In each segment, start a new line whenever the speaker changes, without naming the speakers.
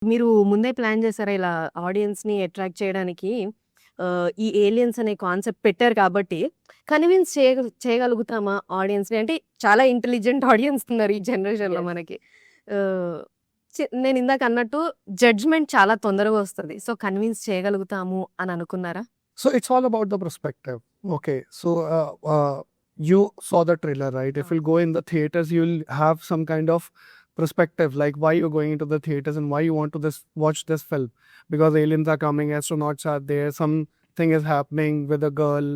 మీరు ముందే ప్లాన్ చేసారా ఇలా ఆడియన్స్‌ని అట్రాక్ట్ చేయడానికి? ఈ ఏలియన్స్ అనే కాన్సెప్ట్ పెట్టారు కాబట్టి కన్విన్స్ చేయగలుగుతామా ఆడియన్స్‌ని? అంటే చాలా ఇంటెలిజెంట్ ఆడియన్స్ ఉన్నారు ఈ జనరేషన్‌లో
Yes.
మనకి. ఆహ్, నేను ఇందాక అన్నట్టు జడ్జ్‌మెంట్ చాలా తొందరగా వస్తది. సో, కన్విన్స్ చేయగలుగుతాము అని అనుకున్నారా?
So it's all about the perspective. Okay, so you saw the trailer, right? If you'll go in the theaters, you'll have some kind of perspective, like why you're going into the theaters and why you want to watch this film. Because aliens are coming, astronauts are there, something is happening with a girl,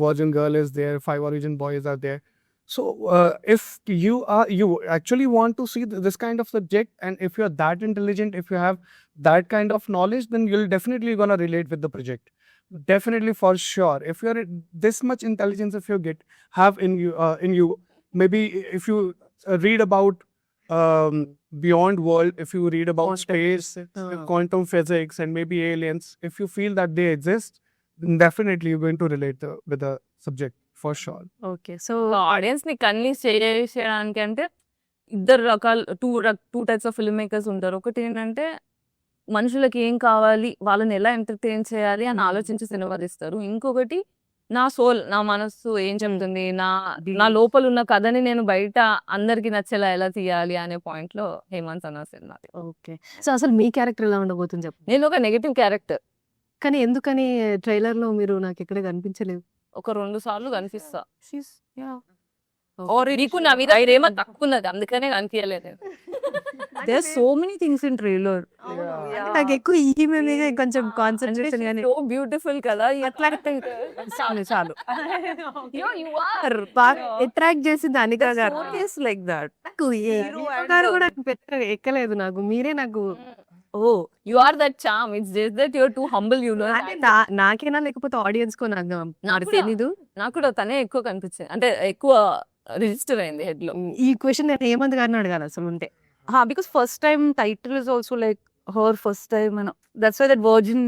virgin girl is there, 5 origin boys are there. So if you actually want to see this kind of subject, and if you're that intelligent, if you have that kind of knowledge, then you'll definitely gonna relate with the project. Definitely, for sure. If you're this much intelligence, if you have in you, maybe if you read about beyond world, if you read about space, quantum physics, and maybe aliens, if you feel that they exist, then definitely you're going to relate with the subject for sure.
Okay. So,
audience ని convince చేయడానికి అంటే ఇద్దరు రకాల two types of film makers ఉంటారు. ఒకటి ఏంటంటే మనుషులకి ఏం కావాలి, వాళ్ళని ఎలా ఎంటర్టైన్ చేయాలి అని ఆలోచించి సినిమా తీస్తారు. ఇంకొకటి నా సోల్, నా మనస్సు ఏం చెప్తుంది, నా లోపల ఉన్న కథని నేను బయట అందరికి నచ్చేలా ఎలా తీయాలి అనే పాయింట్ లో హేమంత్ అన్న సినిమా.
ఓకే. సో, అసలు మీ క్యారెక్టర్ ఎలా ఉండబోతుంది చెప్పండి?
నేను ఒక నెగటివ్ క్యారెక్టర్,
కానీ ఎందుకని ట్రైలర్‌లో మీరు నాకెక్కడ కనిపించలేదు?
ఒక 2 సార్లు కనిపిస్తా.
ఓకే.
నీకు నా మీద ప్రేమ తక్కువ ఉన్నది, అందుకనే కనిపించలేదు.
There are so many things in trailer.
నాకు ఎక్కువ ఈమె మీద కొంచెం కాన్సంట్రేషన్ గాని
సో బ్యూటిఫుల్ కదా.
చాలు.
You are
బాగా అట్రాక్ట్ చేసింది అనిక గారు.
Always like that.
నాకు హీరో గారు కూడా ఎక్కలేదు నాకు. మీరే నాకు
you are that charm. It's just that you're too humble, you know.
అంటే నాకేనా లేకపోతే ఆడియన్స్ కో నాకు తెలీదు.
నాకు కూడా తనే ఎక్కువ కనిపించింది, అంటే ఎక్కువ రిజిస్టర్ అయింది హెడ్ లో.
ఈ క్వశ్చన్ నేను హేమంత్ గారిని అడగాలి అసలు ఉంటే.
Because first time title is also like her first time, and that's why that virgin,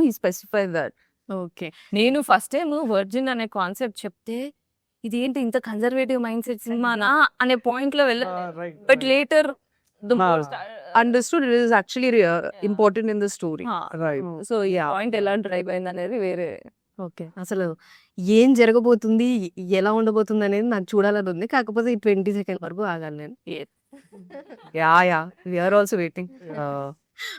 he specified that.
Okay.
నేను ఫస్ట్ టైం వర్జిన్ అనే కాన్సెప్ట్ చెప్తే ఇదేంటి ఇంత కన్జర్వేటివ్ మైండ్ సెట్ సినిమానా అనే పాయింట్ లో వెళ్ళాను.
Right.
But later
Understood it is actually important in the story.
Right.
So ఈ పాయింట్ ఎలా డ్రైవ్ అయింది అనేది వేరే.
ఓకే. అసలు ఏం జరగబోతుంది, ఎలా ఉండబోతుంది అనేది నాకు చూడాలని ఉంది. కాకపోతే ఈ 20 సెకండ్ వరకు ఆగాలి నేను.
Yeah. We are also waiting.